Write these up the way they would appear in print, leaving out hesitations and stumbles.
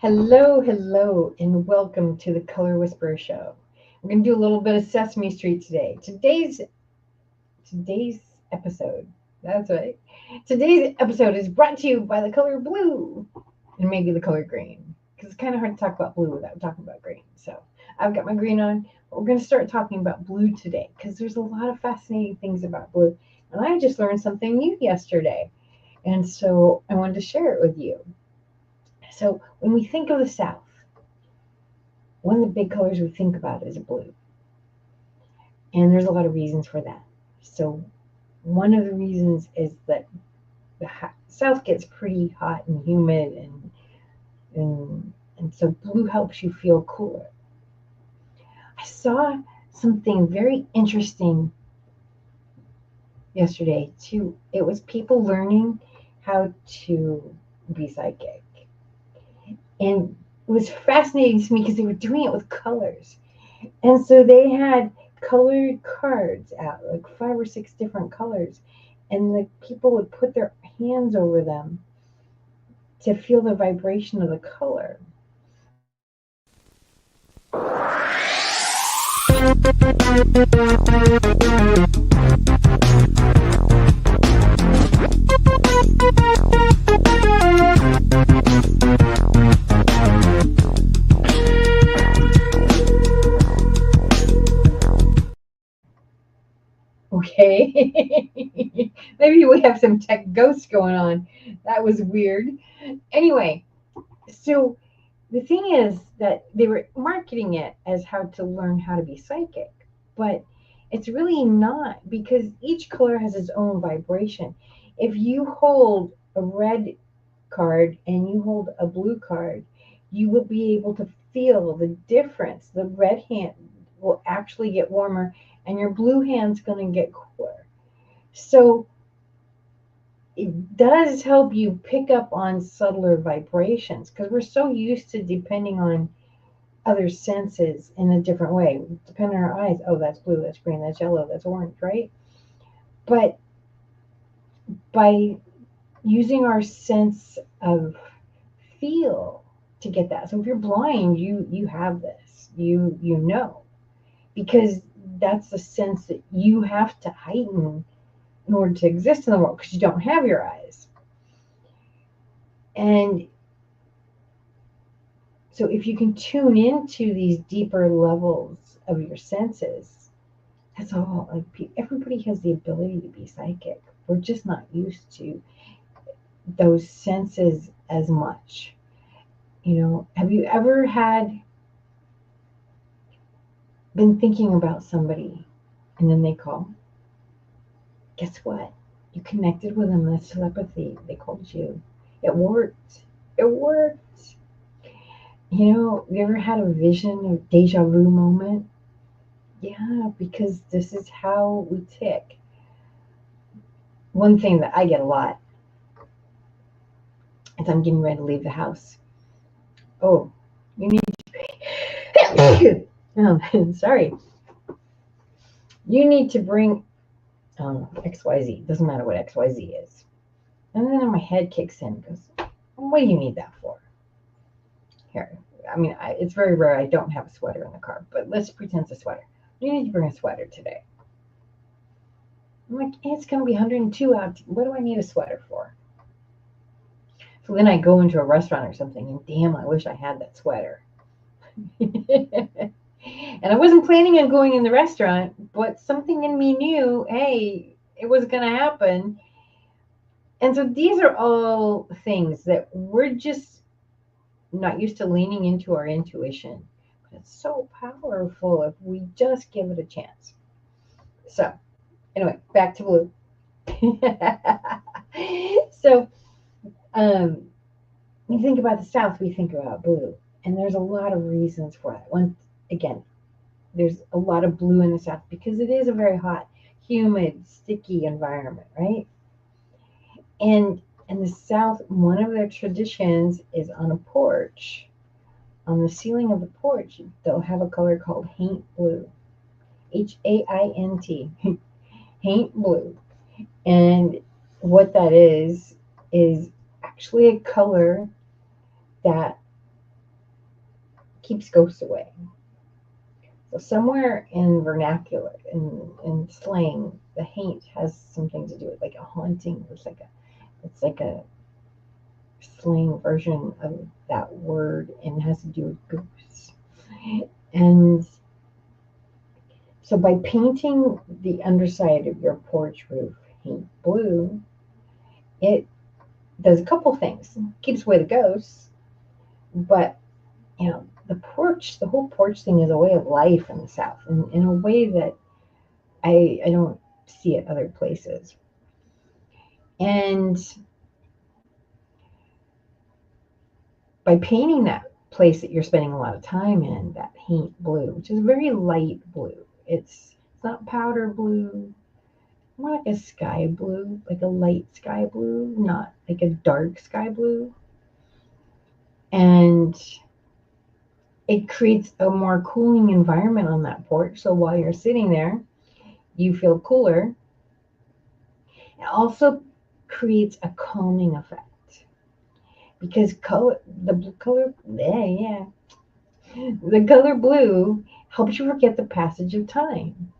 Hello, hello, and welcome to the Color Whisperer Show. We're going to do a little bit of Sesame Street today. Today's episode, that's right. Today's episode is brought to you by the color blue and maybe the color green because it's kind of hard to talk about blue without talking about green. So I've got my green on, but we're going to start talking about blue today because there's a lot of fascinating things about blue. And I just learned something new yesterday. And so I wanted to share it with you. So when we think of the South, one of the big colors we think about is blue. And there's a lot of reasons for that. So one of the reasons is that the South gets pretty hot and humid, and so blue helps you feel cooler. I saw something very interesting yesterday too. It was people learning how to be psychic. And it was fascinating to me because they were doing it with colors. And so they had colored cards out, like 5 or 6 different colors, and the people would put their hands over them to feel the vibration of the color. Okay. Maybe we have some tech ghosts going on. That was weird. Anyway, so the thing is that they were marketing it as how to learn how to be psychic, but it's really not because each color has its own vibration. If you hold a red card and you hold a blue card, you will be able to feel the difference. The red hand will actually get warmer and your blue hand's going to get cooler. So it does help you pick up on subtler vibrations because we're so used to depending on other senses in a different way. Depending on our eyes, oh, that's blue, that's green, that's yellow, that's orange, right? But by using our sense of feel to get that. So if you're blind, you have this. You know. Because that's the sense that you have to heighten in order to exist in the world because you don't have your eyes. And so if you can tune into these deeper levels of your senses, that's all. Like everybody has the ability to be psychic. We're just not used to those senses as much. Have you ever been thinking about somebody and then they call? Guess what? You connected with them. That's telepathy. They called you. It worked. It worked. You ever had a vision or deja vu moment? Yeah, because this is how we tick. One thing that I get a lot is I'm getting ready to leave the house. Oh, you need to. Oh, sorry. You need to bring XYZ. Doesn't matter what XYZ is. And then my head kicks in and goes, what do you need that for? Here. I mean, it's very rare I don't have a sweater in the car, but let's pretend it's a sweater. You need to bring a sweater today. I'm like, it's going to be 102 out. What do I need a sweater for? So then I go into a restaurant or something, and damn, I wish I had that sweater. And I wasn't planning on going in the restaurant, but something in me knew, hey, it was going to happen. And so these are all things that we're just not used to leaning into our intuition. But it's so powerful if we just give it a chance. So, anyway, back to blue. So, when you think about the South, we think about blue. And there's a lot of reasons for that. One, again, there's a lot of blue in the South because it is a very hot, humid, sticky environment, right? And in the South, one of their traditions is on a porch. On the ceiling of the porch, they'll have a color called haint blue. HAINT. Haint blue. And what that is actually a color that keeps ghosts away. So somewhere in vernacular, in slang, the haint has something to do with like a haunting. It's like a slang version of that word and it has to do with ghosts. And so by painting the underside of your porch roof paint blue, it does a couple things. It keeps away the ghosts, but the whole porch thing is a way of life in the South, in a way that I don't see it other places. And by painting that place that you're spending a lot of time in, that paint blue, which is very light blue, it's not powder blue, more like a sky blue, like a light sky blue, not like a dark sky blue. And it creates a more cooling environment on that porch. So while you're sitting there, you feel cooler. It also creates a calming effect because the color blue helps you forget the passage of time,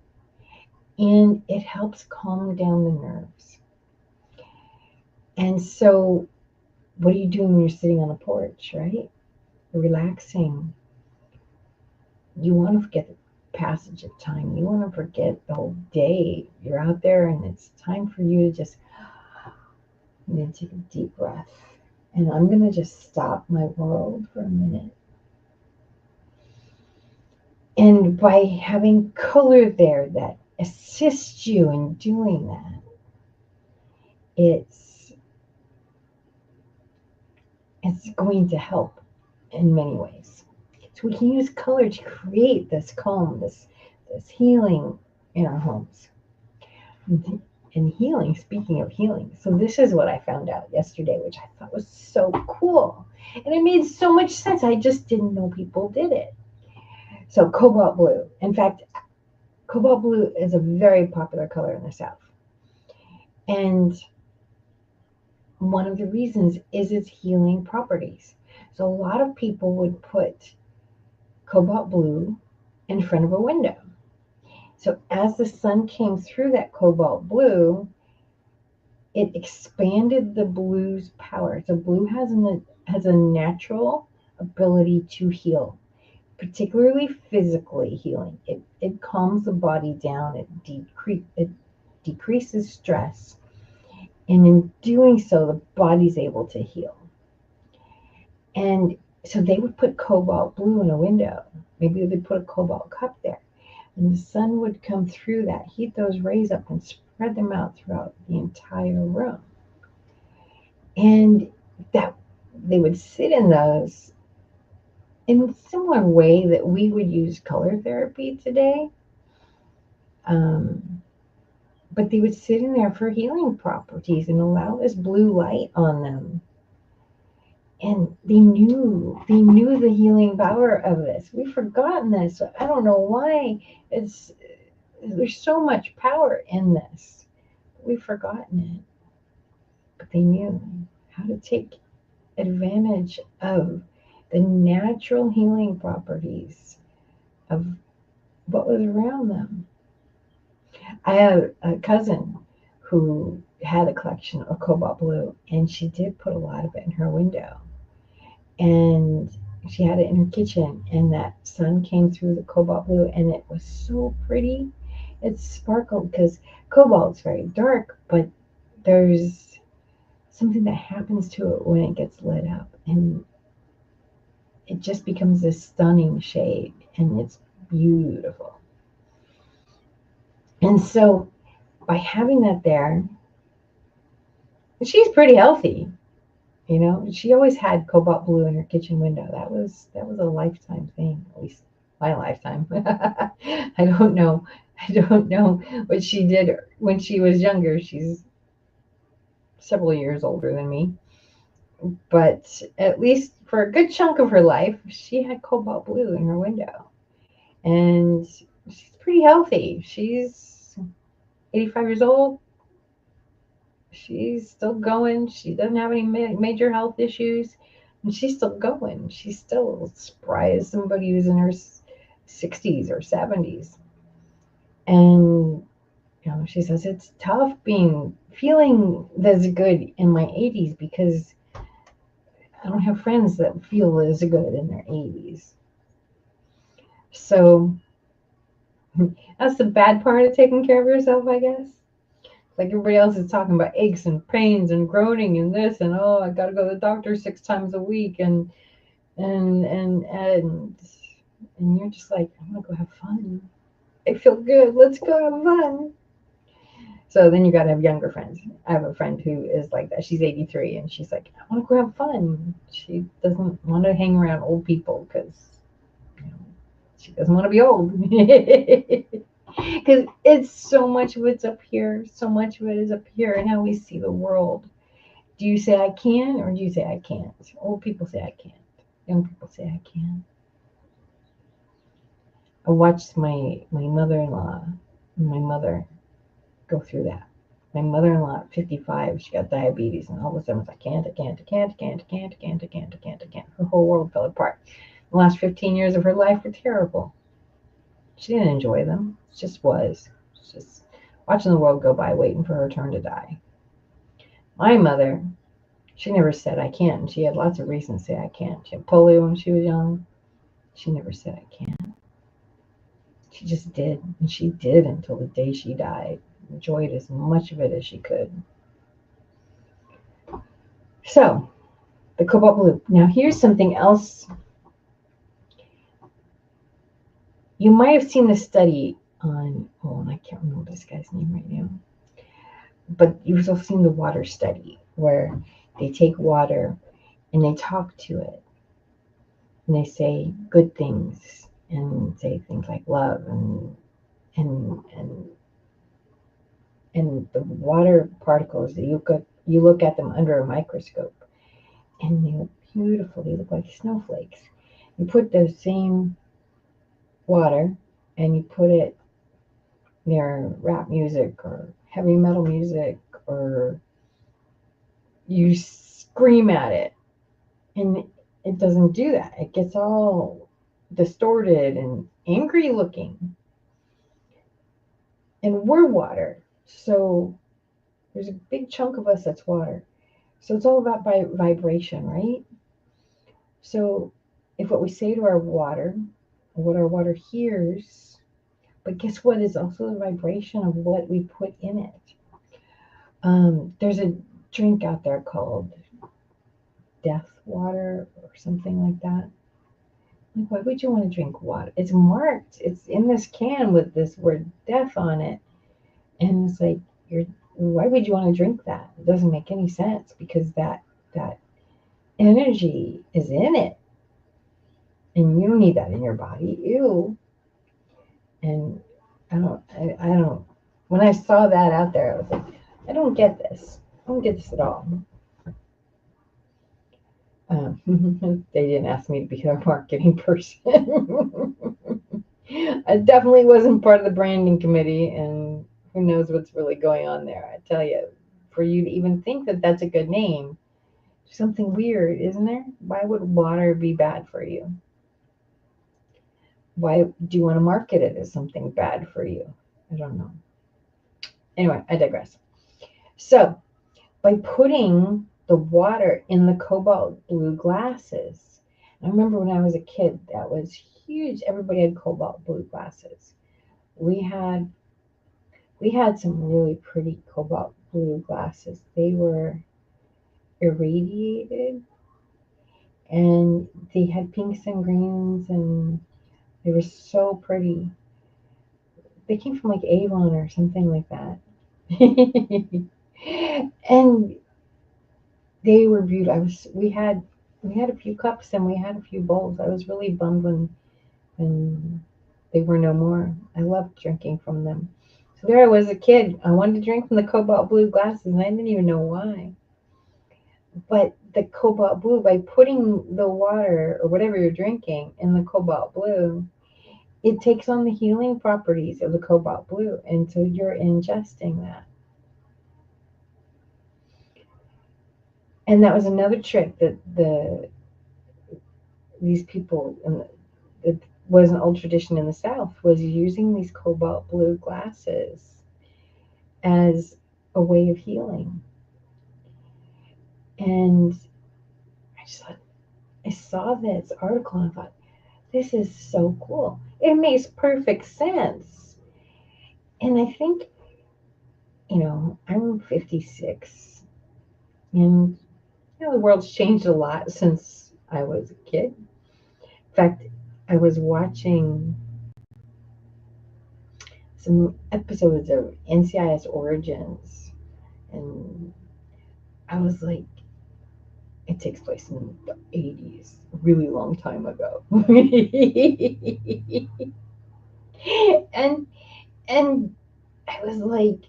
and it helps calm down the nerves. And so, what are you doing when you're sitting on the porch, right? You're relaxing. You want to forget the passage of time. You want to forget the whole day. You're out there, and it's time for you to just take a deep breath. And I'm going to just stop my world for a minute. And by having color there that assists you in doing that, it's going to help in many ways. So we can use color to create this calm, this healing in our homes. And healing, speaking of healing, so this is what I found out yesterday, which I thought was so cool. And it made so much sense. I just didn't know people did it. So cobalt blue. In fact, cobalt blue is a very popular color in the South. And one of the reasons is its healing properties. So a lot of people would put cobalt blue in front of a window. So as the sun came through that cobalt blue, it expanded the blue's power. So blue has a natural ability to heal, particularly physically healing. It calms the body down. It decreases stress. And in doing so, the body's able to heal. And so they would put cobalt blue in a window. Maybe they'd put a cobalt cup there. And the sun would come through that, heat those rays up, and spread them out throughout the entire room. And that they would sit in those in a similar way that we would use color therapy today. But they would sit in there for healing properties and allow this blue light on them. And they knew the healing power of this. We've forgotten this. I don't know why. There's so much power in this. We've forgotten it. But they knew how to take advantage of the natural healing properties of what was around them. I have a cousin who had a collection of cobalt blue, and she did put a lot of it in her window. And she had it in her kitchen, and that sun came through the cobalt blue, and it was so pretty. It sparkled because cobalt's very dark, but there's something that happens to it when it gets lit up, and it just becomes this stunning shade, and it's beautiful. And so by having that there, she's pretty healthy. She always had cobalt blue in her kitchen window. That was a lifetime thing, at least my lifetime. I don't know what she did when she was younger. She's several years older than me. But at least for a good chunk of her life, she had cobalt blue in her window. And she's pretty healthy. She's 85 years old. She's still going. She doesn't have any major health issues. And she's still going. She's still spry as somebody who's in her 60s or 70s. And she says it's tough feeling this good in my 80s because I don't have friends that feel as good in their 80s. So that's the bad part of taking care of yourself, I guess. Like everybody else is talking about aches and pains and groaning and this and oh, I gotta go to the doctor 6 times a week and you're just like, I'm gonna go have fun. I feel good. Let's go have fun. So then you got to have younger friends. I have a friend who is like that. She's 83 and she's like, I want to go have fun. She doesn't want to hang around old people because you know, she doesn't want to be old. Because it's so much of it's up here. So much of it is up here and how we see the world. Do you say I can or do you say I can't? Old people say I can't. Young people say I can. I watched my mother-in-law and my mother go through that. My mother-in-law at 55, she got diabetes, and all of a sudden was I can't, I can't, I can't, I can't, I can't, I can't, I can't, I can't, I can't. Her whole world fell apart. The last 15 years of her life were terrible. She didn't enjoy them. It just was. It's just watching the world go by, waiting for her turn to die. My mother, she never said I can't, and she had lots of reasons to say I can't. She had polio when she was young. She never said I can't. She just did, and she did until the day she died. Enjoyed as much of it as she could. So, the cobalt blue. Now, here's something else. You might have seen the study on, and I can't remember this guy's name right now, but you've also seen the water study where they take water and they talk to it and they say good things and say things like love and and the water particles that you look at them under a microscope and they look beautiful. They look like snowflakes. You put the same water and you put it near rap music or heavy metal music or you scream at it and it doesn't do that. It gets all distorted and angry looking. And we're water. So there's a big chunk of us that's water. So it's all about vibration, right? So if what we say to our water, or what our water hears, but guess what is also the vibration of what we put in it. There's a drink out there called Death Water or something like that. Like, why would you want to drink water? It's marked. It's in this can with this word death on it. And it's like, why would you want to drink that? It doesn't make any sense because that energy is in it. And you don't need that in your body. Ew. And I don't, when I saw that out there, I was like, I don't get this. I don't get this at all. They didn't ask me to be their marketing person. I definitely wasn't part of the branding committee, and who knows what's really going on there. I tell you, for you to even think that that's a good name, something weird, isn't there? Why would water be bad for you? Why do you want to market it as something bad for you? I don't know. Anyway, I digress. So, by putting the water in the cobalt blue glasses, I remember when I was a kid, that was huge. Everybody had cobalt blue glasses. We had some really pretty cobalt blue glasses. They were irradiated and they had pinks and greens and they were so pretty. They came from like Avon or something like that. And they were beautiful. We had a few cups and we had a few bowls. I was really bummed when they were no more. I loved drinking from them. So there I was, a kid. I wanted to drink from the cobalt blue glasses and I didn't even know why. But the cobalt blue, by putting the water or whatever you're drinking in the cobalt blue, it takes on the healing properties of the cobalt blue. And so you're ingesting that. And that was another trick that these people, and it was an old tradition in the South, was using these cobalt blue glasses as a way of healing. And I just thought, I saw this article and I thought, this is so cool. It makes perfect sense. And I think, I'm 56, and the world's changed a lot since I was a kid. In fact, I was watching some episodes of NCIS Origins, and I was like, it takes place in the 80s, a really long time ago. and and I was like,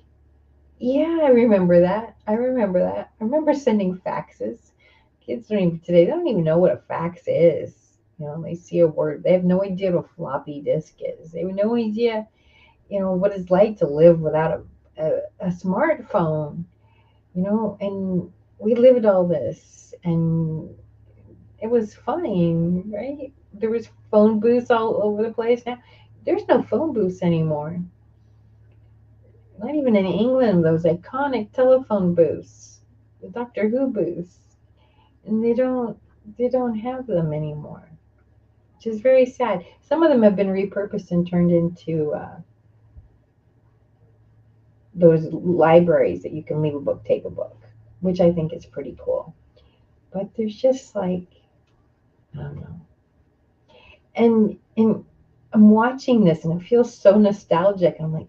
yeah, I remember that. I remember that. I remember sending faxes. Kids don't even today, they don't even know what a fax is. They see a word. They have no idea what a floppy disk is. They have no idea, what it's like to live without a smartphone, and we lived all this, and it was fine, right? There was phone booths all over the place. Now there's no phone booths anymore. Not even in England, those iconic telephone booths, the Doctor Who booths, and they don't have them anymore, which is very sad. Some of them have been repurposed and turned into those libraries that you can leave a book, take a book, which I think is pretty cool. But there's just like, I don't know. And I'm watching this and it feels so nostalgic. I'm like,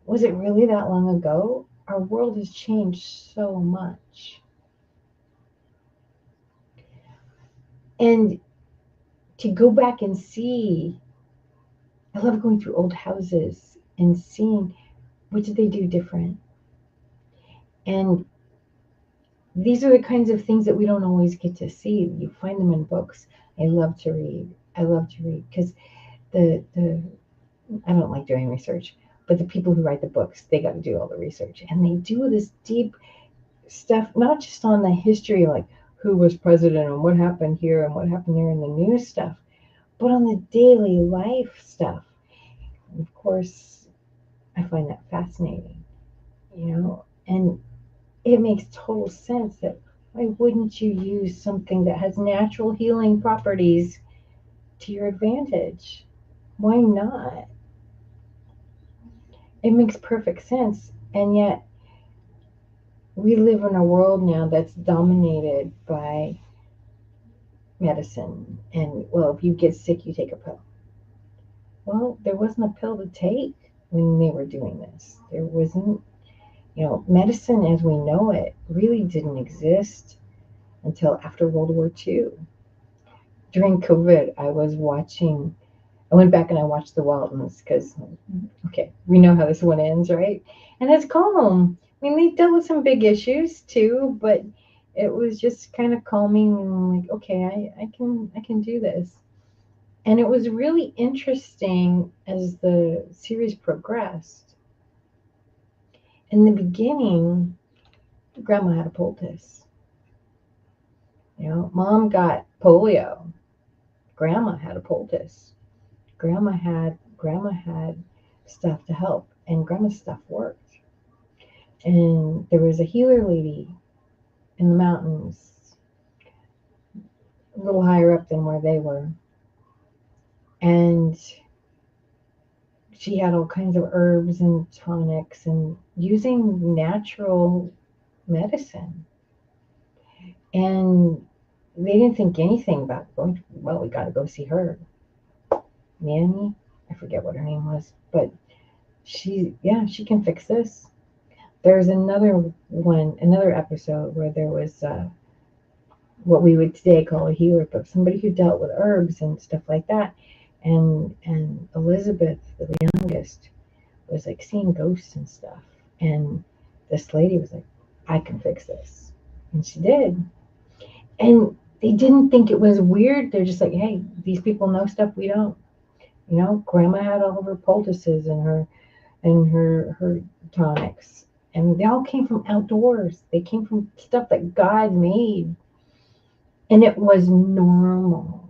was it really that long ago? Our world has changed so much. And to go back and see, I love going through old houses and seeing what did they do different. And these are the kinds of things that we don't always get to see. You find them in books. I love to read. I love to read because the I don't like doing research, but the people who write the books, they got to do all the research, and they do this deep stuff, not just on the history, like who was president and what happened here and what happened there in the news stuff, but on the daily life stuff. And of course, I find that fascinating, and it makes total sense that why wouldn't you use something that has natural healing properties to your advantage? Why not? It makes perfect sense. And yet, we live in a world now that's dominated by medicine. And, well, if you get sick, you take a pill. Well, there wasn't a pill to take when they were doing this. There wasn't, medicine as we know it really didn't exist until after World War II. During COVID, I went back and I watched The Waltons because, okay, we know how this one ends, right? And it's calm. I mean, they dealt with some big issues too, but it was just kind of calming and like, okay, I can do this. And it was really interesting as the series progressed. In the beginning, Grandma had a poultice. Mom got polio. Grandma had a poultice. Grandma had stuff to help, and Grandma's stuff worked. And there was a healer lady in the mountains, a little higher up than where they were, and she had all kinds of herbs and tonics and using natural medicine. And they didn't think anything about going, well, we got to go see her. Nanny, I forget what her name was, but she can fix this. There's another episode where there was what we would today call a healer, but somebody who dealt with herbs and stuff like that. And Elizabeth, the youngest, was like seeing ghosts and stuff. And this lady was like, I can fix this. And she did. And they didn't think it was weird. They're just like, hey, these people know stuff we don't. Grandma had all of her poultices and her tonics. And they all came from outdoors. They came from stuff that God made. And it was normal.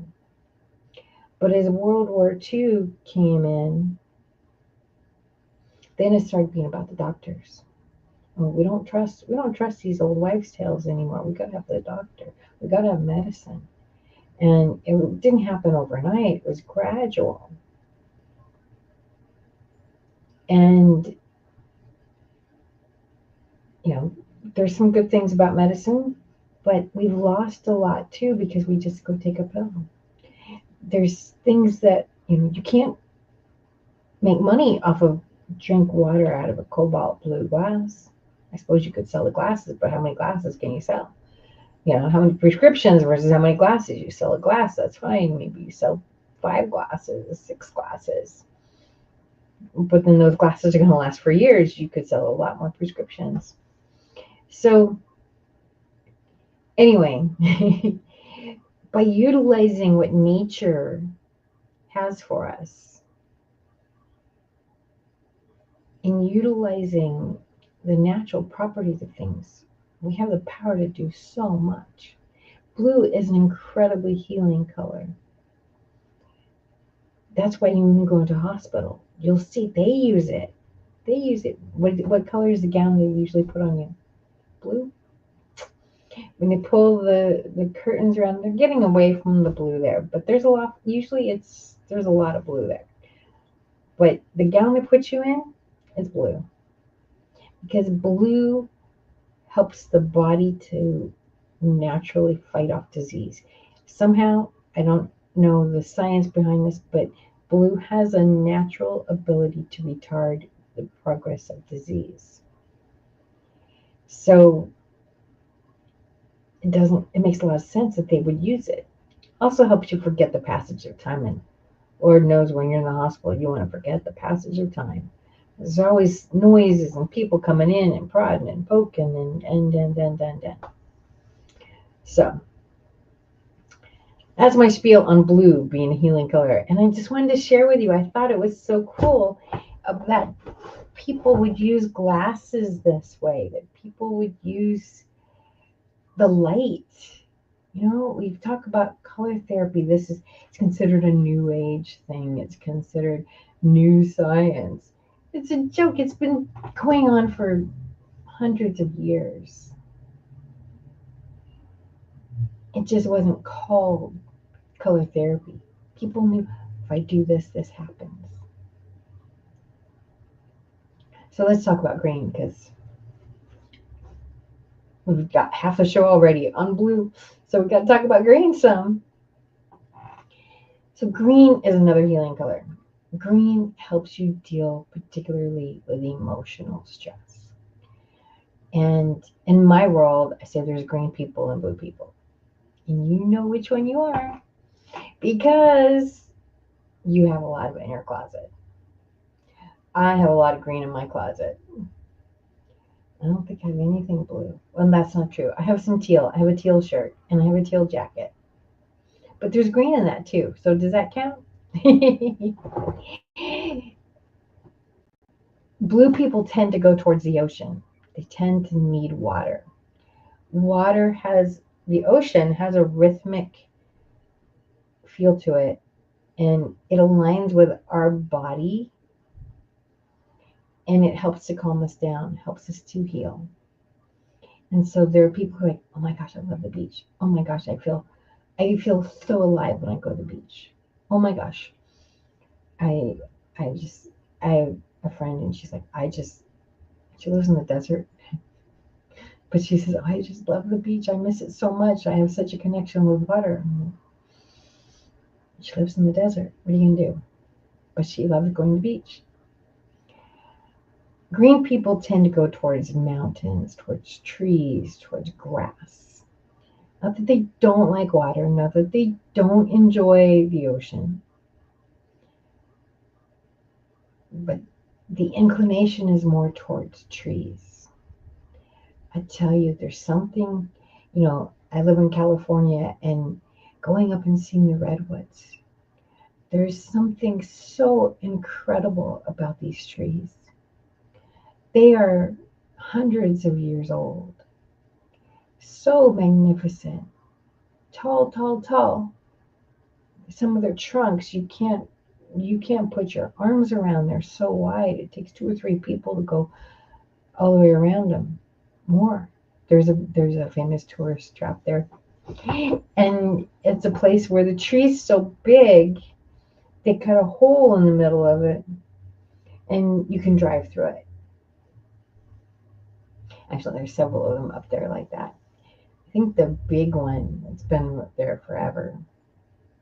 But as World War II came in, then it started being about the doctors. Oh, we don't trust these old wives' tales anymore. We gotta have the doctor. We gotta have medicine. And it didn't happen overnight. It was gradual. And you know, there's some good things about medicine, but we've lost a lot too because we just go take a pill. There's things that you can't make money off of drink water out of a cobalt blue glass. I suppose you could sell the glasses, but how many glasses can you sell? How many prescriptions versus how many glasses you sell a glass. That's fine. Maybe you sell 5 glasses, 6 glasses. But then those glasses are going to last for years. You could sell a lot more prescriptions. So, anyway, by utilizing what nature has for us and utilizing the natural properties of things, we have the power to do so much. Blue is an incredibly healing color. That's why when you go into a hospital, you'll see they use it. They use it. What color is the gown they usually put on you? Blue. When they pull the curtains around, they're getting away from the blue there, but there's a lot. Usually, there's a lot of blue there. But the gown they put you in is blue because blue helps the body to naturally fight off disease. Somehow, I don't know the science behind this, but blue has a natural ability to retard the progress of disease. So it makes a lot of sense that they would use it. Also helps you forget the passage of time, and Lord knows when you're in the hospital you want to forget the passage of time. There's always noises and people coming in and prodding and poking and. So that's my spiel on blue being a healing color. And I just wanted to share with you, I thought it was so cool that people would use glasses this way, that people would use the light. We've talked about color therapy. It's considered a new age thing. It's considered new science. It's a joke. It's been going on for hundreds of years. It just wasn't called color therapy. People knew if I do this, this happens. So let's talk about green because we've got half the show already on blue. So we've got to talk about green some. So green is another healing color. Green helps you deal particularly with emotional stress. And in my world, I say there's green people and blue people. And you know which one you are because you have a lot of it in your closet. I have a lot of green in my closet. I don't think I have anything blue. Well, that's not true. I have some teal. I have a teal shirt and I have a teal jacket. But there's green in that too. So does that count? Blue people tend to go towards the ocean. They tend to need water. The ocean has a rhythmic feel to it, and it aligns with our body, and it helps to calm us down, helps us to heal. And so there are people who are like, oh my gosh, I love the beach. Oh my gosh, I feel so alive when I go to the beach. Oh my gosh. I have a friend and she's like, she lives in the desert. But she says, I just love the beach. I miss it so much. I have such a connection with water. She lives in the desert. What are you going to do? But she loves going to the beach. Green people tend to go towards mountains, towards trees, towards grass. Not that they don't like water, not that they don't enjoy the ocean, but the inclination is more towards trees. I tell you, there's something, I live in California and going up and seeing the redwoods, there's something so incredible about these trees. They are hundreds of years old, so magnificent, tall, tall, tall. some of their trunks, you can't put your arms around. They're so wide. It takes 2 or 3 people to go all the way around them. More. There's a famous tourist trap there, and it's a place where the tree's so big they cut a hole in the middle of it, and you can drive through it. Actually, there's several of them up there like that. I think the big one that's been up there forever.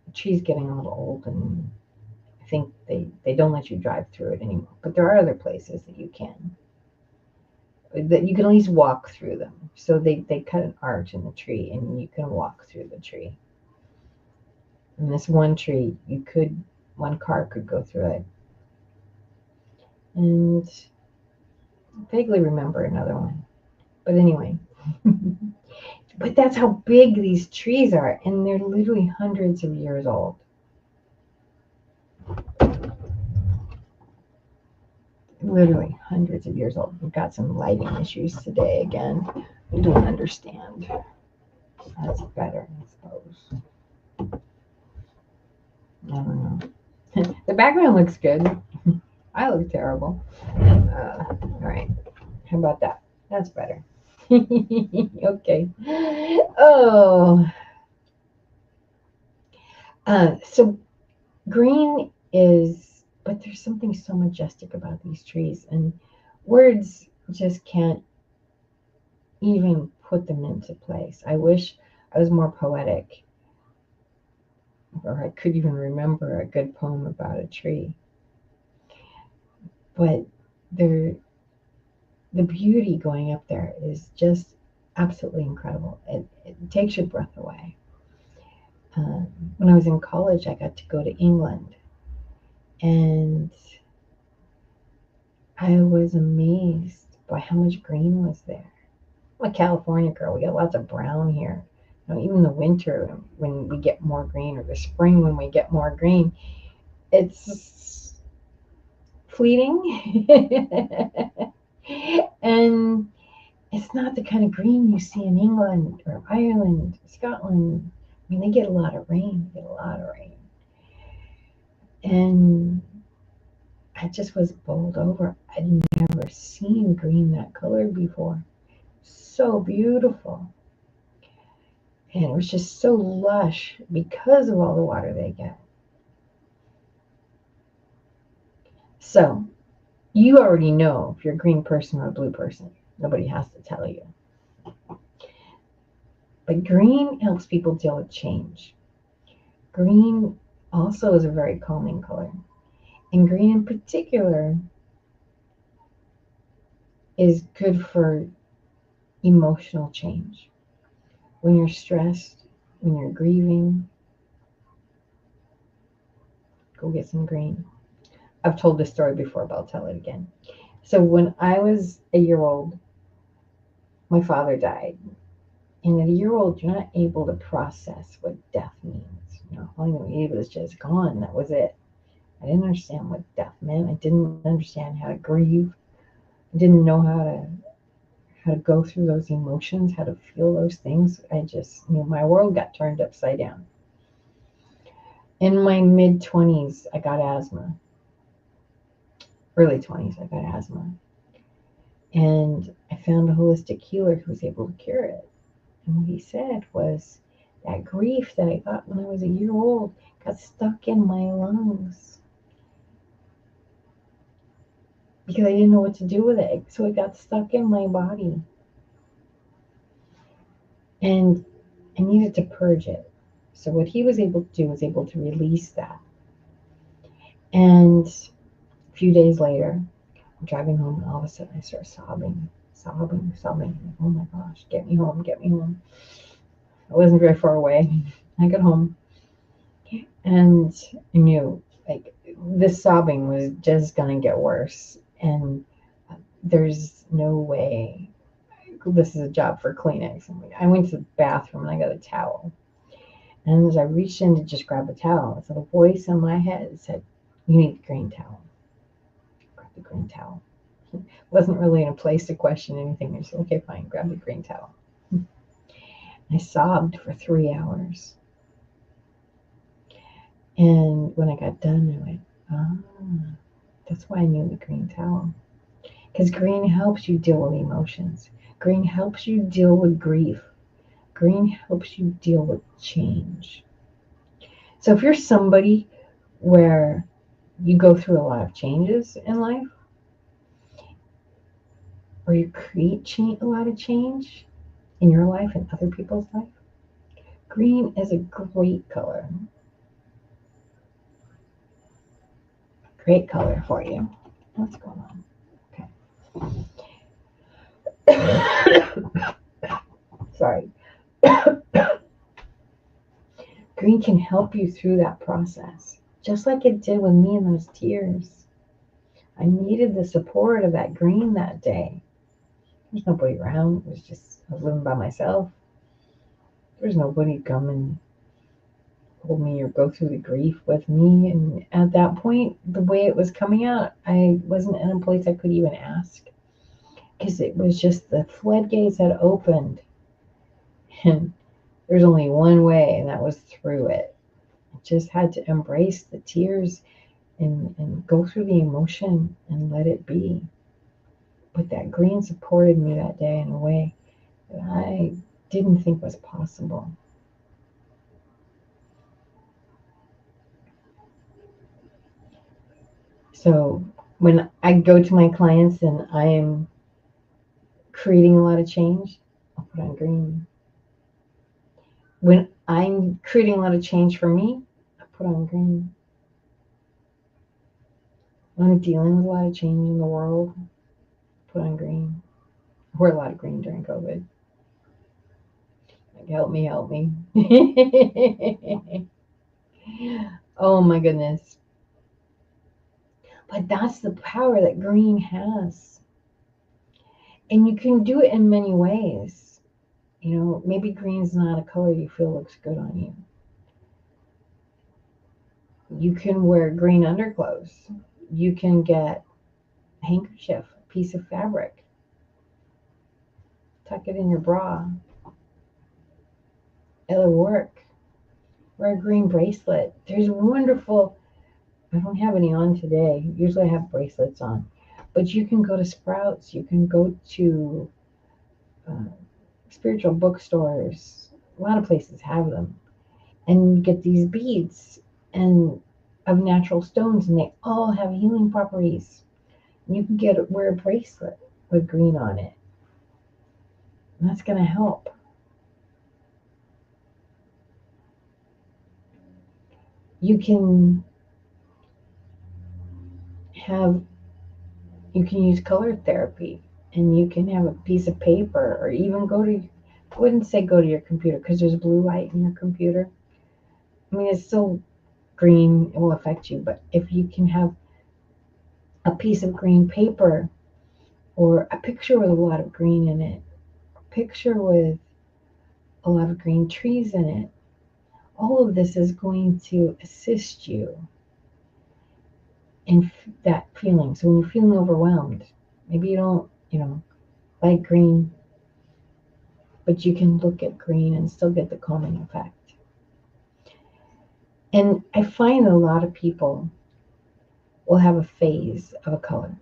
The tree's getting a little old, and I think they don't let you drive through it anymore. But there are other places that you can at least walk through them. So they cut an arch in the tree, and you can walk through the tree. And this one tree, one car could go through it. And I vaguely remember another one. But anyway, but that's how big these trees are, and they're literally hundreds of years old. Literally hundreds of years old. We've got some lighting issues today again. I don't understand. That's better, I suppose. I don't know. The background looks good. I look terrible. All right. How about that? That's better. Okay. Oh. So green is, but there's something so majestic about these trees, and words just can't even put them into place. I wish I was more poetic, or I could even remember a good poem about a tree. But the beauty going up there is just absolutely incredible. It takes your breath away. When I was in college, I got to go to England, and I was amazed by how much green was there. I'm a California girl. We got lots of brown here. Even the winter when we get more green, or the spring when we get more green, it's fleeting. And it's not the kind of green you see in England or Ireland, Scotland. I mean, they get a lot of rain. And I just was bowled over. I'd never seen green that color before. So beautiful. And it was just so lush because of all the water they get. So you already know if you're a green person or a blue person. Nobody has to tell you. But green helps people deal with change. Green also is a very calming color. And green in particular is good for emotional change. When you're stressed, when you're grieving, go get some green. I've told this story before, but I'll tell it again. So when I was a year old, my father died. And at a year old, you're not able to process what death means. All I knew, it was just gone. That was it. I didn't understand what death meant. I didn't understand how to grieve. I didn't know how to go through those emotions, how to feel those things. I just knew my world got turned upside down. In my mid-20s, I got asthma. Early 20s, I got asthma. And I found a holistic healer who was able to cure it. And what he said was that grief that I got when I was a year old got stuck in my lungs because I didn't know what to do with it. So it got stuck in my body. And I needed to purge it. So what he was able to do was able to release that. And a few days later, I'm driving home, and all of a sudden I start sobbing. Like, oh my gosh, get me home. I wasn't very far away. I got home, and I knew, like, this sobbing was just gonna get worse. And there's no way. This is a job for Kleenex. I went to the bathroom and I got a towel. And as I reached in to just grab a towel, so the voice in my head said, "You need the green towel." Grab the green towel. Wasn't really in a place to question anything. I said, "Okay, fine, grab the green towel." I sobbed for 3 hours. And when I got done, I went, ah, that's why I knew the green towel. Because green helps you deal with emotions. Green helps you deal with grief. Green helps you deal with change. So if you're somebody where you go through a lot of changes in life, or you create a lot of change in your life and other people's life, green is a great color. Great color for you. What's going on? Okay. Sorry. Green can help you through that process, just like it did with me in those tears. I needed the support of that green that day. There's nobody around. It was just, I was living by myself. There's nobody come and hold me or go through the grief with me. And at that point, the way it was coming out, I wasn't in a place I could even ask, because it was just the floodgates had opened. And there's only one way, and that was through it. I just had to embrace the tears and go through the emotion and let it be. But that green supported me that day in a way that I didn't think was possible. So when I go to my clients and I am creating a lot of change, I'll put on green. When I'm creating a lot of change for me, I put on green. When I'm dealing with a lot of change in the world, I put on green. I wore a lot of green during COVID. Like, help me, help me. Oh my goodness. But that's the power that green has. And you can do it in many ways. You know, maybe green's not a color you feel looks good on you. You can wear green underclothes. You can get a handkerchief, a piece of fabric, tuck it in your bra. It'll work. Wear a green bracelet. There's wonderful, I don't have any on today. Usually I have bracelets on. But you can go to Sprouts. You can go to uh, spiritual bookstores. A lot of places have them. And you get these beads and of natural stones, and they all have healing properties. You can wear a bracelet with green on it, and that's going to help. You can have you can use color therapy, and you can have a piece of paper, or even go to, I wouldn't say go to your computer because there's blue light in your computer. I mean, it's still green, it will affect you, but if you can have a piece of green paper or a picture with a lot of green in it, a picture with a lot of green trees in it, all of this is going to assist you in that feeling. So when you're feeling overwhelmed, maybe you don't, like green, but you can look at green and still get the calming effect. And I find that a lot of people will have a phase of a color.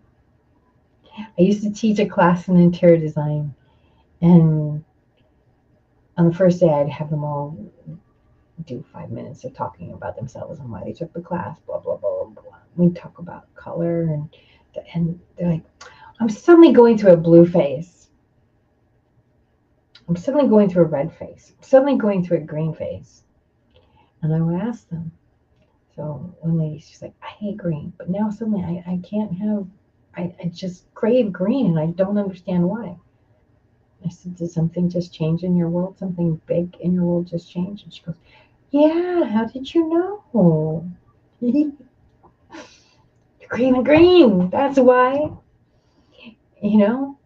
I used to teach a class in interior design, and on the first day, I'd have them all do 5 minutes of talking about themselves and why they took the class, blah, blah, blah, blah, blah. We talk about color, and they're like, I'm suddenly going through a blue phase. I'm suddenly going through a red phase. I'm suddenly going through a green phase. And I would ask them. So one lady, she's like, I hate green, but now suddenly I can't have, I just crave green and I don't understand why. I said, did something just change in your world? Something big in your world just changed? And she goes, yeah, how did you know? You're craving green. That's why. You know,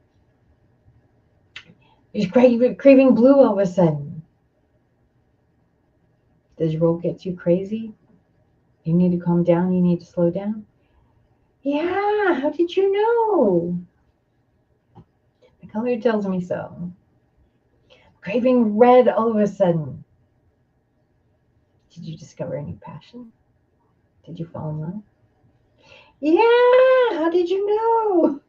you're craving blue all of a sudden. Does your world get too crazy? You need to calm down. You need to slow down. Yeah, how did you know? The color tells me so. Craving red all of a sudden. Did you discover a new passion? Did you fall in love? Yeah, how did you know?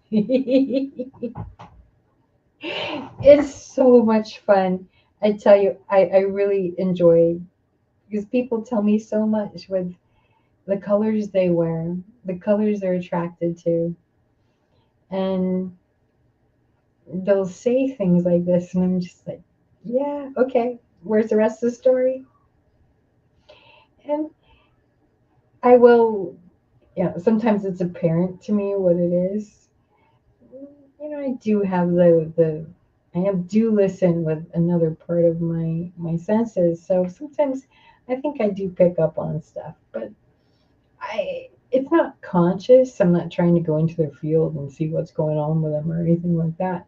It's so much fun. I tell you, I really enjoy because people tell me so much with the colors they wear, the colors they're attracted to, and they'll say things like this, and I'm just like, yeah, okay, where's the rest of the story? And I will, yeah, sometimes it's apparent to me what it is. I do have do listen with another part of my senses. So sometimes I think I do pick up on stuff, but it's not conscious. I'm not trying to go into their field and see what's going on with them or anything like that.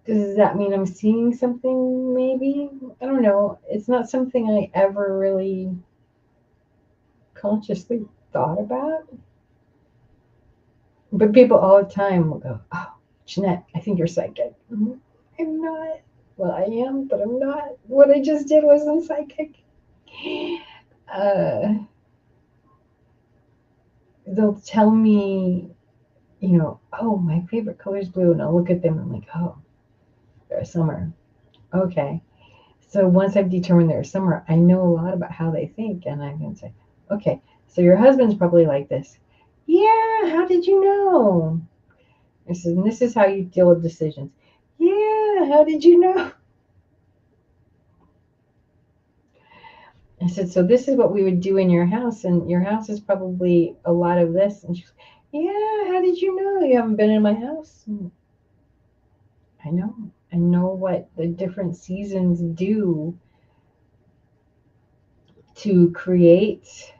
Does that mean I'm seeing something? Maybe, I don't know. It's not something I ever really consciously thought about. But people all the time will go, "Oh, Jeanette, I think you're psychic." I'm not. Well, I am, but I'm not. What I just did wasn't psychic. Uh, they'll tell me, oh, my favorite color is blue, and I'll look at them and I'm like, oh, they're a summer. Okay. So once I've determined they're a summer, I know a lot about how they think, and I'm going to say, okay, so your husband's probably like this. Yeah, how did you know? I said, and this is how you deal with decisions. Yeah, how did you know? I said, so this is what we would do in your house, and your house is probably a lot of this. And she's, yeah, how did you know? You haven't been in my house? I know. I know what the different seasons do to create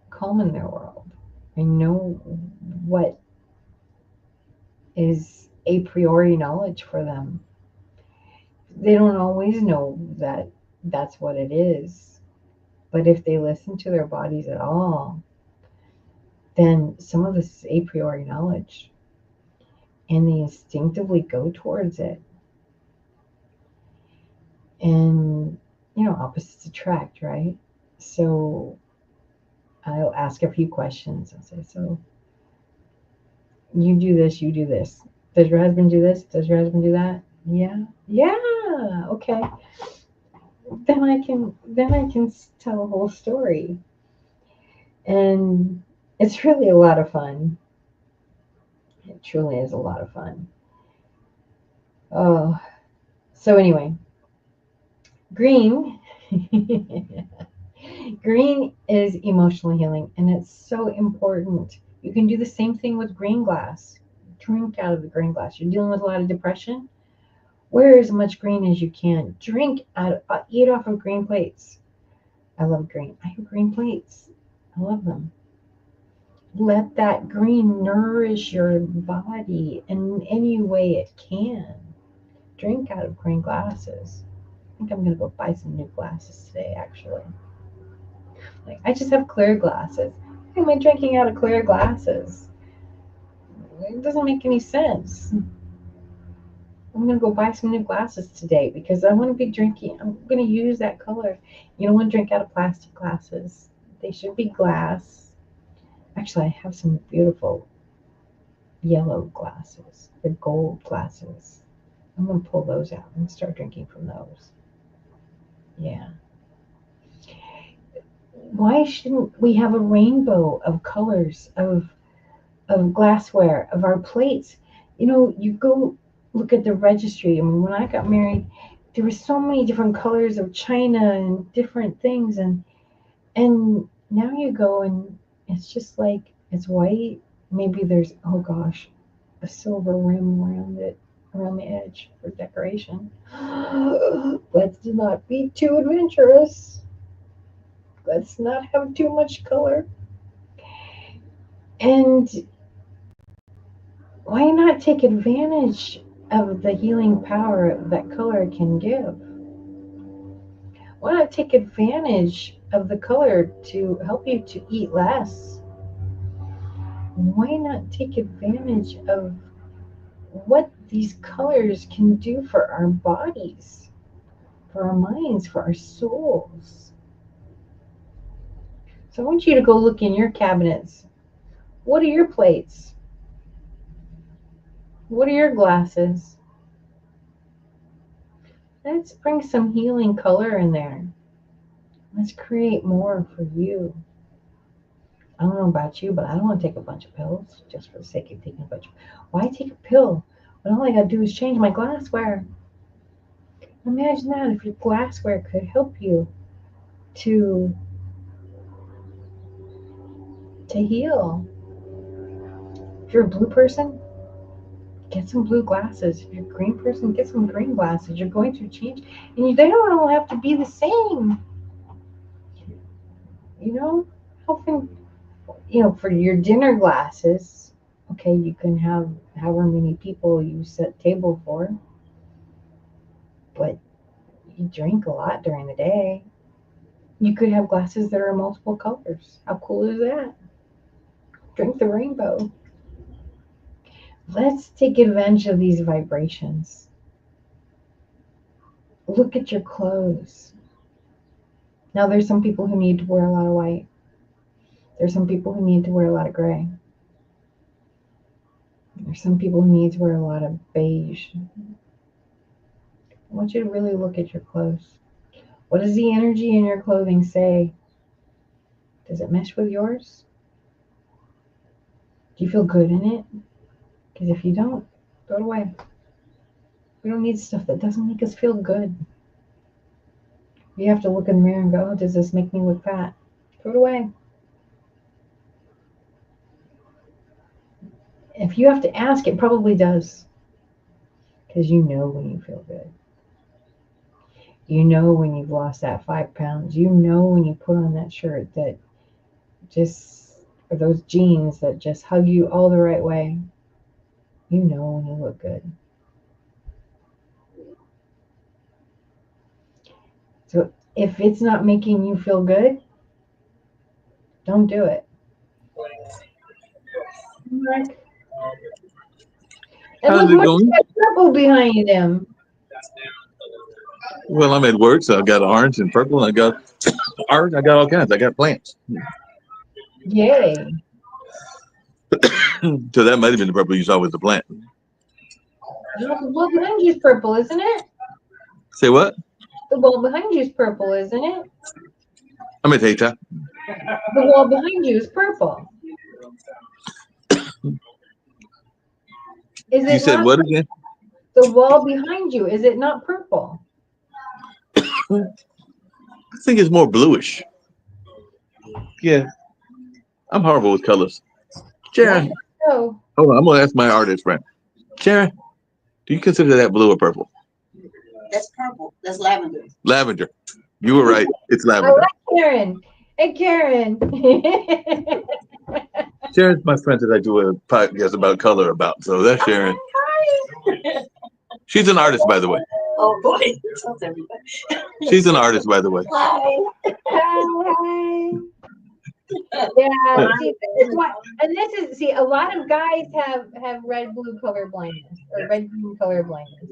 calm in their world. I know what is a priori knowledge for them. They don't always know that that's what it is. But if they listen to their bodies at all, then some of this is a priori knowledge and they instinctively go towards it. And, opposites attract, right? So I'll ask a few questions. I'll say, so you do this, you do this. Does your husband do this? Does your husband do that? Yeah. Yeah. Okay. Then I can tell a whole story. And it's really a lot of fun. It truly is a lot of fun. Oh, so anyway, green. Green is emotional healing, and it's so important. You can do the same thing with green glass. Drink out of the green glass. You're dealing with a lot of depression. Wear as much green as you can. Eat off of green plates. I love green. I have green plates. I love them. Let that green nourish your body in any way it can. Drink out of green glasses. I think I'm going to go buy some new glasses today, actually. Like, I just have clear glasses. Why am I drinking out of clear glasses? It doesn't make any sense. I'm going to go buy some new glasses today because I want to be drinking. I'm going to use that color. You don't want to drink out of plastic glasses. They should be glass. Actually, I have some beautiful yellow glasses. The gold glasses. I'm going to pull those out and start drinking from those. Yeah. Why shouldn't we have a rainbow of colors of glassware, of our plates? You go look at the registry. I mean, when I got married, there were so many different colors of china and different things, and now you go and it's just like it's white. Maybe there's, oh gosh, a silver rim around it, around the edge for decoration. Let's not be too adventurous. Let's not have too much color. And why not take advantage of the healing power that color can give? Why not take advantage of the color to help you to eat less? Why not take advantage of what these colors can do for our bodies, for our minds, for our souls? So I want you to go look in your cabinets. What are your plates? What are your glasses? Let's bring some healing color in there. Let's create more for you. I don't know about you, but I don't want to take a bunch of pills just for the sake of taking a bunch of. Why take a pill when all I gotta do is change my glassware? Imagine that if your glassware could help you to heal. If you're a blue person, get some blue glasses. If you're a green person, get some green glasses. You're going through change, and they don't all have to be the same. You know, often, for your dinner glasses, okay, you can have however many people you set table for, but you drink a lot during the day. You could have glasses that are multiple colors. How cool is that? Drink the rainbow. Let's take advantage of these vibrations. Look at your clothes. Now, there's some people who need to wear a lot of white. There's some people who need to wear a lot of gray. There's some people who need to wear a lot of beige. I want you to really look at your clothes. What does the energy in your clothing say? Does it mesh with yours? Do you feel good in it? Because if you don't, throw it away. We don't need stuff that doesn't make us feel good. You have to look in the mirror and go, oh, does this make me look fat? Throw it away. If you have to ask, it probably does. Because you know when you feel good. You know when you've lost that 5 pounds. You know when you put on that shirt that just, or those jeans that just hug you all the right way. You know when you look good. So if it's not making you feel good, don't do it. Mark. And How's look, it Mark's going? got purple behind him. Well, I'm at work, so I got orange and purple. And I got art. I got all kinds. I got plants. Yay. So that might have been the purple you saw with the plant. The wall behind you is purple, isn't it? Say what? The wall behind you is purple, isn't it? I'm at Tata. The wall behind you is purple. Is You it said not? what again? The wall behind you, is it not purple? I think it's more bluish. Yeah, I'm horrible with colors. Sharon, So, hold on. I'm gonna ask my artist friend. Sharon, do you consider that blue or purple? That's purple. That's lavender. Lavender. You were right. It's I lavender. like Karen. Hey, Karen. Sharon's my friend that I do a podcast about color about. So that's Sharon. Hi. She's an artist, by the way. Oh boy. Tells everybody. She's an artist, by the way. Hi. Hi. Yeah, see, and this is, see, a lot of guys have red-blue color blindness or red-green color blindness.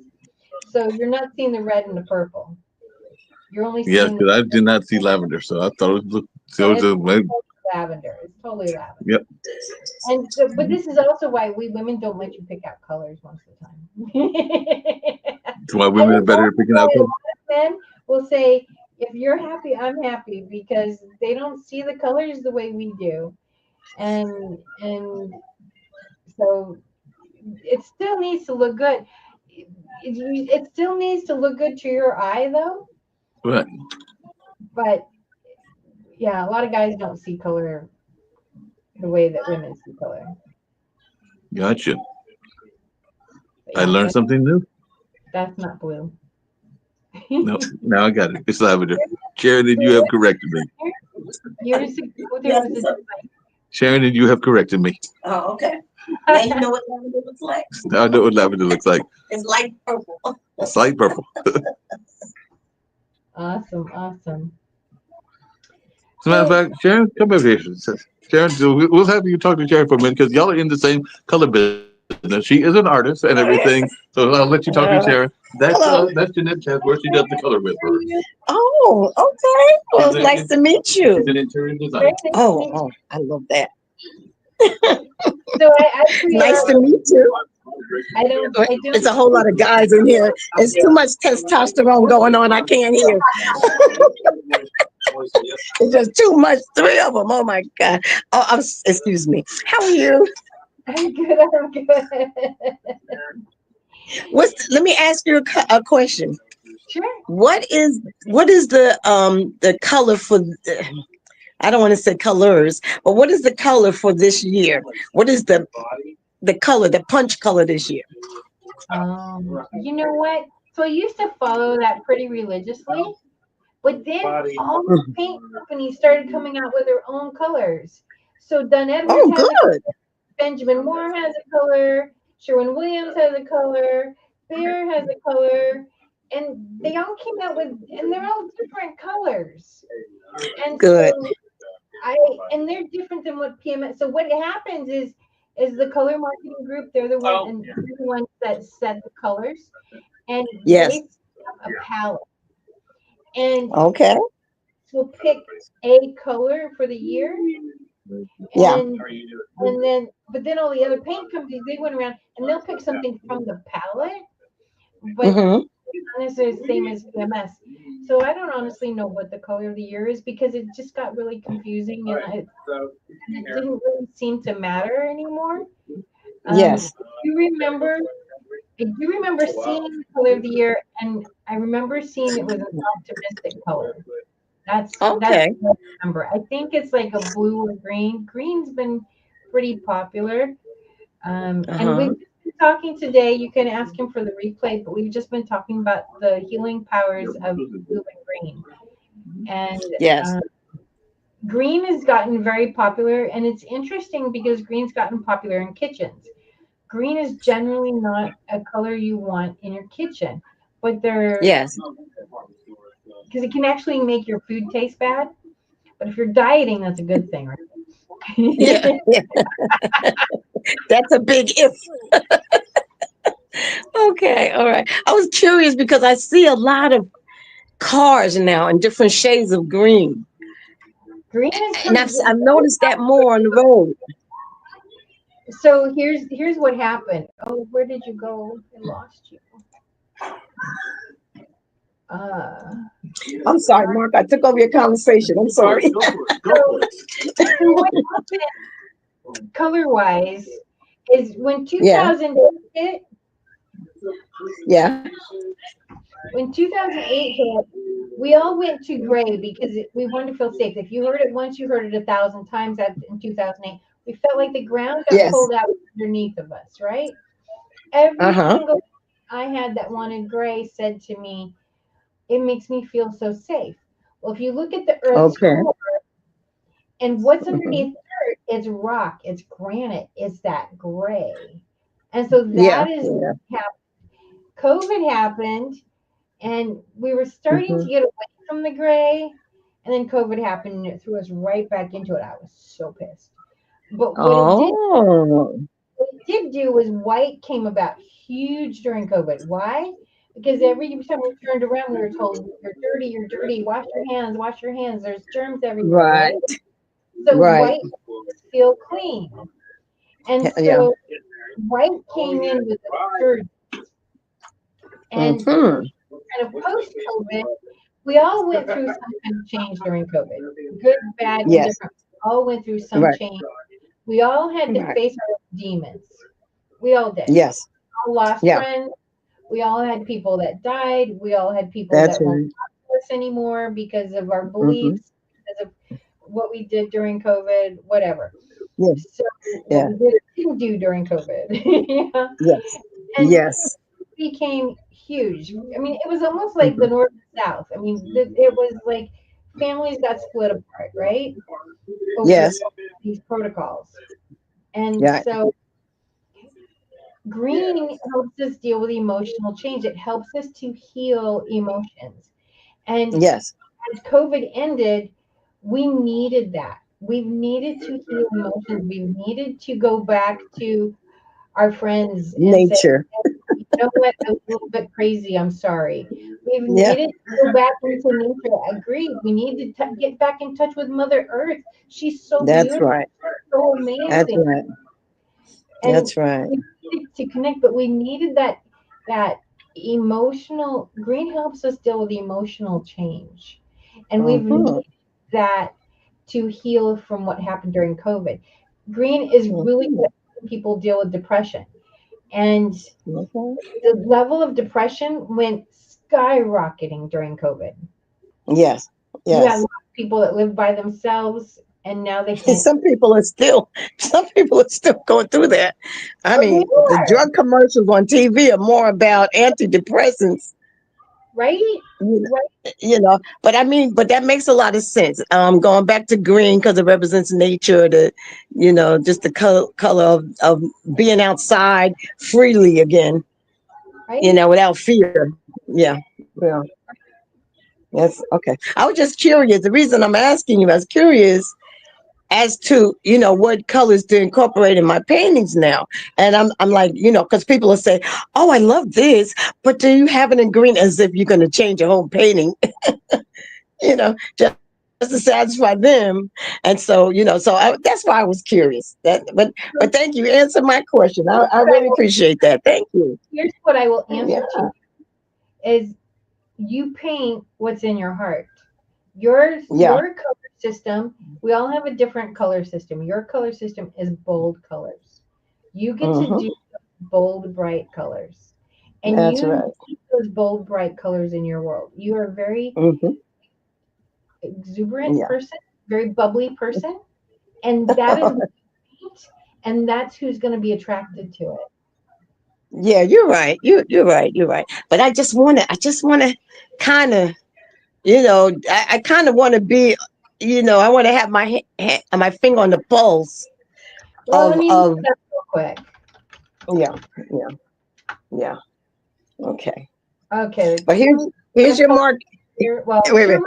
So you're not seeing the red and the purple. You're only Yes, seeing because I did not see lavender, so I thought it was lavender. It's totally lavender. Yep. And so, but this is also why we women don't let you pick out colors most of the time. That's why women are better at picking out colors. Men will say, if you're happy, I'm happy, because they don't see the colors the way we do. And so it still needs to look good. It still needs to look good to your eye, though. Right. But yeah, a lot of guys don't see color the way that women see color. Gotcha. But I yeah, learned something new. that's not blue. No, now I got it. It's lavender. Sharon, you have corrected me. Years ago, there was a Sharon, you have corrected me. Oh, okay. Now you know what lavender looks like. Now I know what lavender looks like. It's light purple. It's light purple. Awesome. As a matter of fact, Sharon, come over here. Sharon, so we'll have you talk to Sharon for a minute because y'all are in the same color business. Now, she is an artist and everything, so I'll let you talk to Sharon. Hello. That's Jeanette Chatsworth. She does the color with her. Oh, okay. Well, it's She's nice to meet She's you. an interior designer. Very nice to Oh, meet you. oh, I love that. So I create Nice art. to meet you. I don't. There's a whole lot of guys in here. There's too much testosterone going on. I can't hear. It's just too much. 3 of them. Oh my God. Oh, excuse me. How are you? I'm good. I'm good. Let me ask you a question. Sure. What is the color for? I don't want to say colors, but what is the color for this year? What is the color, the punch color this year? You know what? So I used to follow that pretty religiously, but then all the paint companies started coming out with their own colors. So Dunn Edwards Oh, has a good. Benjamin Moore has a color, Sherwin Williams has a color, Behr has a color, and they all came out with, and they're all different colors. And Good. so and they're different than what PMS. So what happens is the color marketing group, they're the ones that set the colors, and Yes. they have a palette, and Okay. we'll pick a color for the year. Yeah. And then, but then all the other paint companies, they went around and they'll pick something from the palette, but Mhm. it's not necessarily the same as PMS. So I don't honestly know what the color of the year is because it just got really confusing and it didn't really seem to matter anymore. Yes. I do remember seeing the color of the year, and I remember seeing it was an optimistic color. That's Okay. what I remember. I think it's like a blue or green. Green's been pretty popular. And we've been talking today. You can ask him for the replay, but we've just been talking about the healing powers of blue and green. And Yes. green has gotten very popular, and it's interesting because green's gotten popular in kitchens. Green is generally not a color you want in your kitchen, but Yes. because it can actually make your food taste bad. But if you're dieting, that's a good thing, right? Yeah. Yeah. That's a big if. Okay. All right. I was curious because I see a lot of cars now in different shades of green, Green is and I've noticed that more on the road. So here's what happened. Oh, where did you go? I lost you. I'm sorry, Mark. I took over your conversation. I'm sorry. So what happened color-wise is when 2008 hit. Yeah. When 2008 hit, we all went to gray because we wanted to feel safe. If you heard it once, you heard it 1,000 times. In 2008, we felt like the ground got pulled out underneath of us, right? Every single I had that wanted gray said to me, it makes me feel so safe. Well, if you look at the Earth's core and what's underneath the Earth, it's rock, it's granite, it's that gray. And so that is what happened. COVID happened, and we were starting to get away from the gray, and then COVID happened and it threw us right back into it. I was so pissed. But what it did do was white came about huge during COVID. Why? Because every time we turned around, we were told, you're dirty, wash your hands, there's germs everywhere. Right? So white makes us feel clean. And so white came in with the surge. And kind of post-COVID, we all went through some kind of change during COVID. Good, bad, and different. We all went through some change. We all had to face our demons. We all did. Yes. We all lost friends. We all had people that died. We all had people that weren't with us anymore because of our beliefs, because of what we did during COVID, whatever. Yes. So what we didn't do during COVID. Yes. And yes. It became huge. I mean, it was almost like the North and South. I mean, it was like families got split apart, right? Over these protocols. And so green helps us deal with emotional change. It helps us to heal emotions. And as COVID ended, we needed that. We've needed to heal emotions. We've needed to go back to our friends and said, Nature. you know what, I was a little bit crazy. I'm sorry. We've Yeah, needed to go back into nature. I agree. We need to get back in touch with Mother Earth. She's so that's beautiful, right. so That's amazing. right. And That's right. we needed to connect, but we needed that emotional. Green helps us deal with emotional change, and we've Mm-hmm. needed that to heal from what happened during COVID. Green is really Mm-hmm. good at helping people deal with depression, and Okay. the level of depression went skyrocketing during COVID. Yes. You had a Yes. lot of people that lived by themselves, and now they And can't. some people are still going through that. I Oh, they mean, the are, drug commercials on TV are more about antidepressants, right? you Right? but I mean, but that makes a lot of sense. Going back to green because it represents nature, just the color of being outside freely again, Right? without fear. Yeah. Yeah. That's okay. I was just curious. The reason I'm asking you, I was curious as to what colors to incorporate in my paintings now. And I'm like, because people will say, oh, I love this, but do you have it in green? As if you're going to change your whole painting, just to satisfy them. And so that's why I was curious. But thank you. Answer my question. I really appreciate that. Thank you. Here's what I will answer Yeah. to you is you paint what's in your heart. Yeah. Your color system, we all have a different color system. Your color system is bold colors. You get to Hmm. do bold, bright colors. And That's you right. need those bold, bright colors in your world. You are a very Hmm. exuberant Yeah. person, very bubbly person, and that is what you paint, and that's who's going to be attracted to it. Yeah, you're right. You're right. You're right. But I just wanna kind of, I kind of want to be, I want to have my finger on the pulse Well, let of me look of it up real quick. yeah, yeah, yeah. Okay. Okay, the But two here's your colors mark. here. Well, Wait, wait.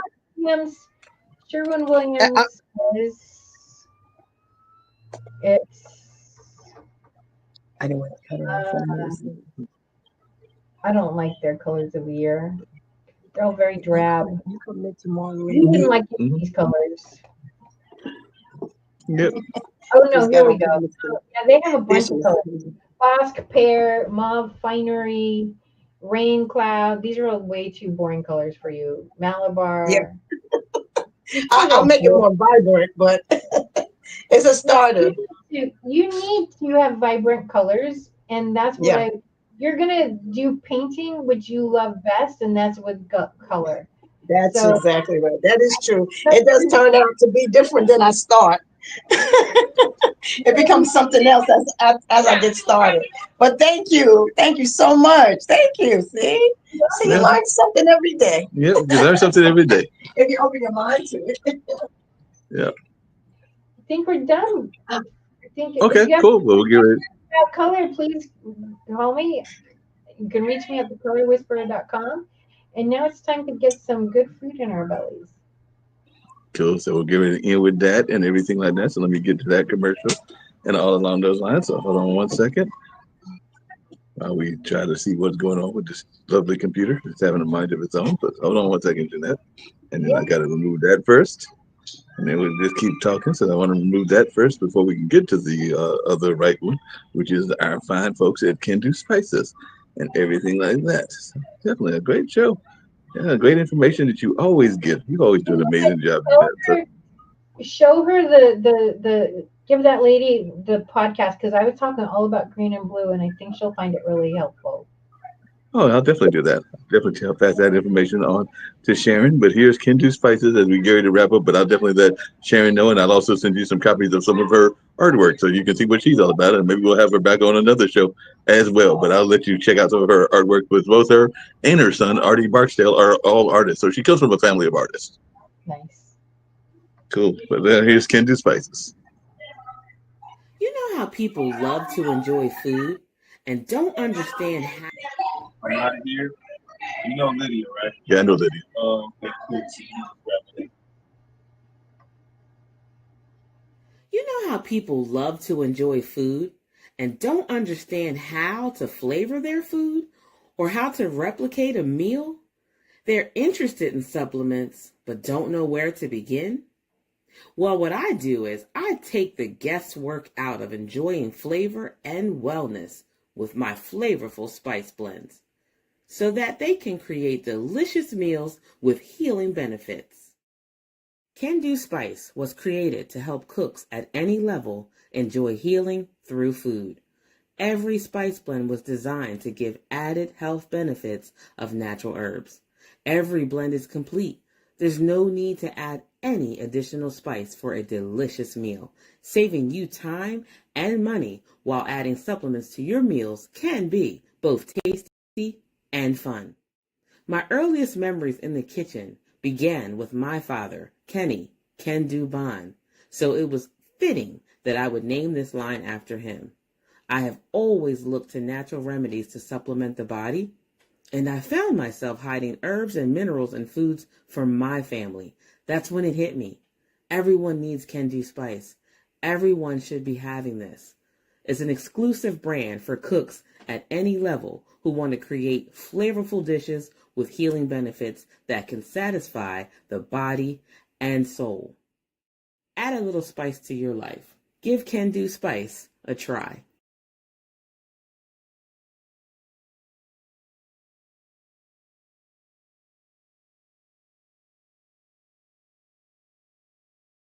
Sherwin Uh, uh, Williams is it's. I don't want to cut it off Uh, on this. I don't like their colors of the year. They're all very drab. You come in tomorrow. You wouldn't Mhm, like mhm. these colors. Yep. Oh no, Just here got we off go. of Yeah, they have a bunch of dishes. colors. Bosque, pear, mauve, finery, rain cloud. These are all way too boring colors for you. Yeah, Malabar. These colors I'll are make it boring. more vibrant, but it's a Well, starter. you need to have vibrant colors, and that's what Yeah, I. You're gonna do painting, which you love best, and that's with color. that's So exactly right. That is true. It does turn out to be different than I start. It becomes something else as I get started. But thank you so much. Thank you. See, you Yeah. learn something every day Yep. You learn something every day. if you open your mind to it. Yeah. I think we're done. I think if Okay. you have Cool. Well, we'll give it. about color, please call me. You can reach me at thecolorwhisperer.com. And now it's time to get some good food in our bellies. Cool. So we'll give it in with that and everything like that. So let me get to that commercial and all along those lines. So hold on one second. We try to see what's going on with this lovely computer. It's having a mind of its own. But hold on one second, Jeanette. And then Yeah, I got to remove that first. And then we'll just keep talking. So I want to remove that first before we can get to the other right one, which is our fine folks at Can Do Spices and everything like that. So definitely a great show. Yeah, great information that you always give. You always do an amazing job, show Jeanette. So, her, show her the give that lady the podcast because I was talking all about green and blue, and I think she'll find it really helpful. oh, I'll definitely do that. Definitely I'll pass that information on to Sharon. But here's Kendu Spices as we get ready to wrap up. But I'll definitely let Sharon know, and I'll also send you some copies of some of her artwork so you can see what she's all about. And maybe we'll have her back on another show as well. But I'll let you check out some of her artwork with both her and her son, Artie Barksdale, are all artists. So she comes from a family of artists. Nice. Cool. But here's Kendu Spices. You know how people love to enjoy food and don't understand how. I'm not here. You know Lydia, right? Yeah, I know Lydia. Okay, cool. So you grab it. You know how people love to enjoy food and don't understand how to flavor their food or how to replicate a meal? They're interested in supplements but don't know where to begin? Well, what I do is I take the guesswork out of enjoying flavor and wellness with my flavorful spice blends so that they can create delicious meals with healing benefits. Can Do Spice was created to help cooks at any level enjoy healing through food. Every spice blend was designed to give added health benefits of natural herbs. Every blend is complete. There's no need to add any additional spice for a delicious meal. Saving you time and money while adding supplements to your meals can be both tasty and fun. My earliest memories in the kitchen began with my father, Kenny Can Do Bond, so it was fitting that I would name this line after him. I have always looked to natural remedies to supplement the body, and I found myself hiding herbs and minerals in foods for my family. That's when it hit me. Everyone needs Can Do Spice. Everyone should be having this. It's an exclusive brand for cooks at any level who want to create flavorful dishes with healing benefits that can satisfy the body and soul. Add a little spice to your life. Give Can Do Spice a try.